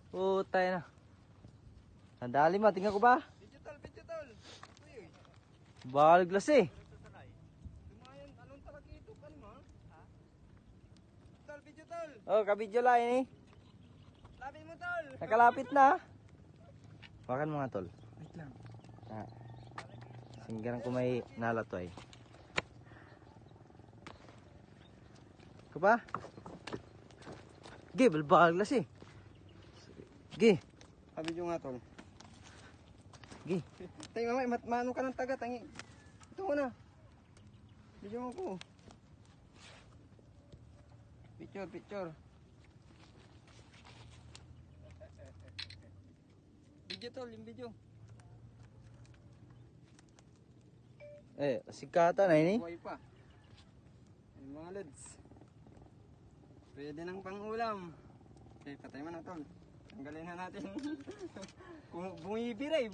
Putay na. Nadali mo, tingnan ko ba? Digital, digital. Balglas eh. Lumayan, anong talaga ito? Kan mo? Ha? Digital, digital. Oh, kabidyo lang eh. Lapit mo, tol. Nakalapit na. Wakan mo nga tol. Wait lang. Ah. Singgaran ko may nalatoy. Ko ba? Gi, balbaglas eh. Gi. Kabidyo nga, tol. Gi. Tayo mamay, mano ka ng taga, tangi. Ito mo na. Video mo ko. Picture, picture. Video tol, yung video. Eh, sikata na ini. Buhay pa. Yung mga lods. Pwede ng pang-ulam. Okay, patay mo na tol. Tanggalin na natin. Bumibira eh,